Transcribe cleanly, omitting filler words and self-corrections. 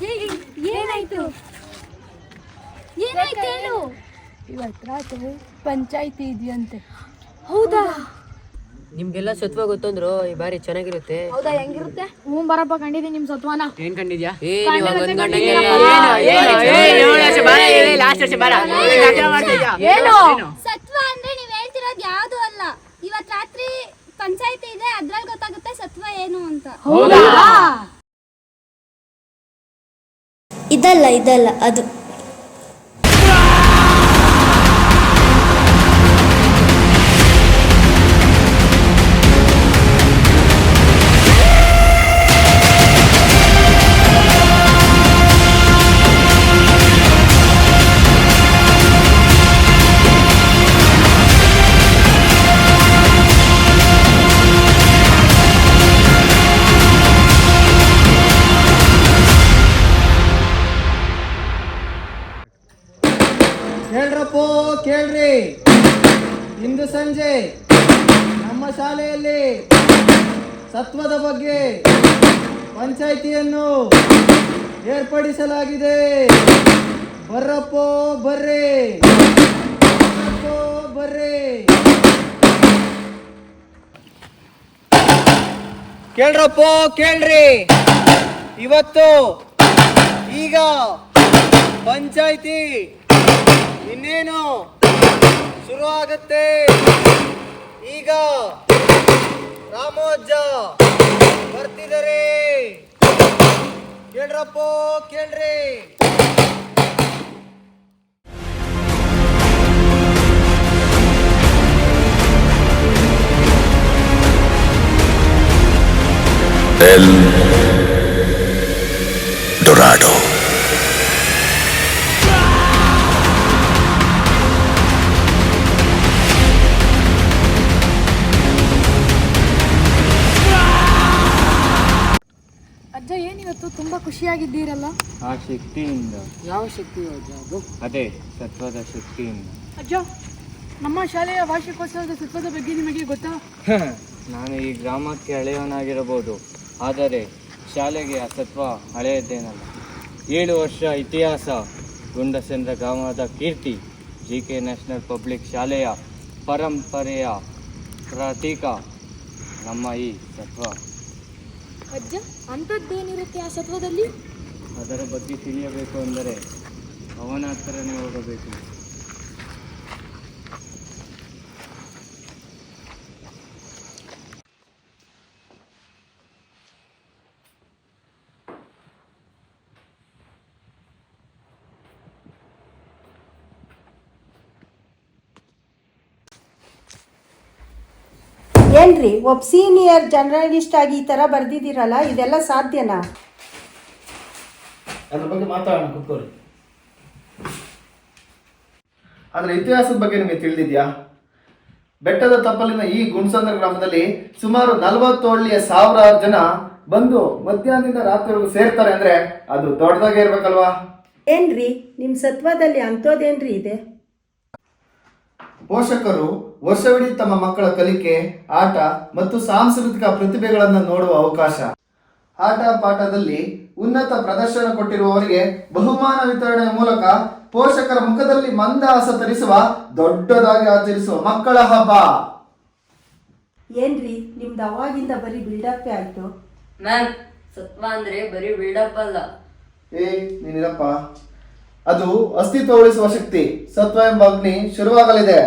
ಏನಾಯ್ತು ಏನಾಯ್ತು ಹೇಳು. ಇವತ್ತು ರಾತ್ರಿ ಪಂಚಾಯಿತಿ ಇದೆಯಂತೆ. ಹೌದಾ? ನಿಮ್ಗೆಲ್ಲ ಸತ್ವ ಗೊತ್ತಂದ್ರು ಈ ಬಾರಿ ಚೆನ್ನಾಗಿರುತ್ತೆ. ಹೌದಾ? ಹೆಂಗಿರುತ್ತೆ? ಬರಪ್ಪ, ಕಂಡಿದ್ದೀನಿ ನಿಮ್ ಸತ್ವನ. ಏನ್ ಕಂಡಿದ್ಯಾ? ಸತ್ವ ಅಂದ್ರೆ ನೀವ್ ಹೇಳ್ತಿರೋದು ಯಾವ್ದು ಅಲ್ಲ. ಇವತ್ ರಾತ್ರಿ ಪಂಚಾಯಿತಿ ಇದೆ, ಅದ್ರಲ್ಲಿ ಗೊತ್ತಾಗುತ್ತೆ ಸತ್ವ ಏನು ಅಂತ. ಹೌದಾ? ಇದಲ್ಲ ಅದು. ಕೇಳ್ರಿ, ಇಂದು ಸಂಜೆ ನಮ್ಮ ಶಾಲೆಯಲ್ಲಿ ಸತ್ವದ ಬಗ್ಗೆ ಪಂಚಾಯಿತಿಯನ್ನು ಏರ್ಪಡಿಸಲಾಗಿದೆ. ಬರ್ರಪ್ಪೋ ಬರ್ರಿ, ಬರ್ರಿ. ಕೇಳ್ರಪ್ಪೋ ಕೇಳ್ರಿ, ಇವತ್ತು ಈಗ ಪಂಚಾಯಿತಿ ಇನ್ನೇನು ಶುರು ಆಗುತ್ತೆ. ಈಗ ರಾಮೋಜ್ಜ ಬರ್ತಿದ್ದಾರೆ. ಕೇಳ್ರಪ್ಪೋ ಕೇಳ್ರಿ. El Dorado. ಅಜ್ಜ, ಏನಿವತ್ತು ತುಂಬಾ ಖುಷಿಯಾಗಿದ್ದೀರಲ್ಲ? ಆ ಶಕ್ತಿಯಿಂದ. ಯಾವ ಶಕ್ತಿ ಅದು? ಅದೇ ಸತ್ವದ ಶಕ್ತಿಯಿಂದ. ಅಜ್ಜ, ನಮ್ಮ ಶಾಲೆಯ ವಾರ್ಷಿಕೋತ್ಸವದ ಸತ್ವದ ಬಗ್ಗೆ ನಿಮಗೆ ಗೊತ್ತಾ? ನಾನು ಈ ಗ್ರಾಮಕ್ಕೆ ಹಳೆಯವನಾಗಿರಬಹುದು, ಆದರೆ ಶಾಲೆಗೆ ಆ ಸತ್ವ ಹಳೆಯದ್ದೇನಲ್ಲ. 7 ವರ್ಷ ಇತಿಹಾಸ, ಗುಂಡಸಂದ್ರ ಗ್ರಾಮದ ಕೀರ್ತಿ, JK ನ್ಯಾಷನಲ್ ಪಬ್ಲಿಕ್ ಶಾಲೆಯ ಪರಂಪರೆಯ ಪ್ರತೀಕ ನಮ್ಮ ಈ ಸತ್ವ. ಅಜ್ಜ, ಅಂಥದ್ದೇನಿರುತ್ತೆ ಆ ಸತ್ವದಲ್ಲಿ? ಅದರ ಬಗ್ಗೆ ತಿಳಿಯಬೇಕು ಅಂದರೆ ಅವನ ಹತ್ರನೇ ಹೋಗಬೇಕು. ಏನ್ರಿ, ಒಬ್ಬ ಸೀನಿಯರ್ ಜರ್ನಲಿಸ್ಟ್ ಆಗಿ ಈ ಥರ ಬರ್ದಿದ್ದೀರಲ್ಲ, ಇದೆಲ್ಲ ಸಾಧ್ಯನಾ? ಅದ್ರ ಬಗ್ಗೆ ಮಾತಾಡೋಣ, ಕೂತ್ಕೊಳ್ಳಿ. ಅದರ ಇತಿಹಾಸದ ಬಗ್ಗೆ ನಿಮಗೆ ತಿಳಿದಿದ್ಯಾ? ಬೆಟ್ಟದ ತಪ್ಪಲಿನ ಈ ಗುಣಸಂದ್ರ ಗ್ರಾಮದಲ್ಲಿ ಸುಮಾರು 40 ಹಳ್ಳಿಯ 1000 ಜನ ಬಂದು ಮಧ್ಯಾಹ್ನದಿಂದ ರಾತ್ರಿವರೆಗೂ ಸೇರ್ತಾರೆ ಅಂದ್ರೆ ಅದು ದೊಡ್ಡದಾಗೆ ಇರ್ಬೇಕಲ್ವಾ? ಏನ್ರಿ, ನಿಮ್ಮ ಸತ್ವದಲ್ಲಿ ಅಂಥದ್ದೇನ್ರಿ ಇದೆ? ಪೋಷಕರು ವರ್ಷವಿಡೀ ತಮ್ಮ ಮಕ್ಕಳ ಕಲಿಕೆ, ಆಟ ಮತ್ತು ಸಾಂಸ್ಕೃತಿಕ ಪ್ರತಿಭೆಗಳನ್ನು ನೋಡುವ ಅವಕಾಶ. ಆಟ ಪಾಠದಲ್ಲಿ ಉನ್ನತ ಪ್ರದರ್ಶನ ಕೊಟ್ಟಿರುವವರಿಗೆ ಬಹುಮಾನ ವಿತರಣೆಯ ಮೂಲಕ ಪೋಷಕರ ಮುಖದಲ್ಲಿ ಮಂದಹಾಸ ತರಿಸುವ ದೊಡ್ಡದಾಗಿ ಆಚರಿಸುವ ಮಕ್ಕಳ ಹಬ್ಬ. ಏನ್ರಿ, ನಿಮ್ದು ಅವಾಗಿಂದ ಬರೀ ಬಿಲ್ಡಪ್ಪೇ ಆಯ್ತು. ಮ್ಯಾಮ್, ಸತ್ವ ಅಂದ್ರೆ ಬರೀ ಬಿಲ್ಡಪ್ ಅಲ್ಲ. ನೀನಿರಪ್ಪ, ಅದು ಅಸ್ತಿತ್ವ ಉಳಿಸುವ ಶಕ್ತಿ. ಸತ್ವ ಎಂಬ ಅಗ್ನಿ ಶುರುವಾಗಲಿದೆ.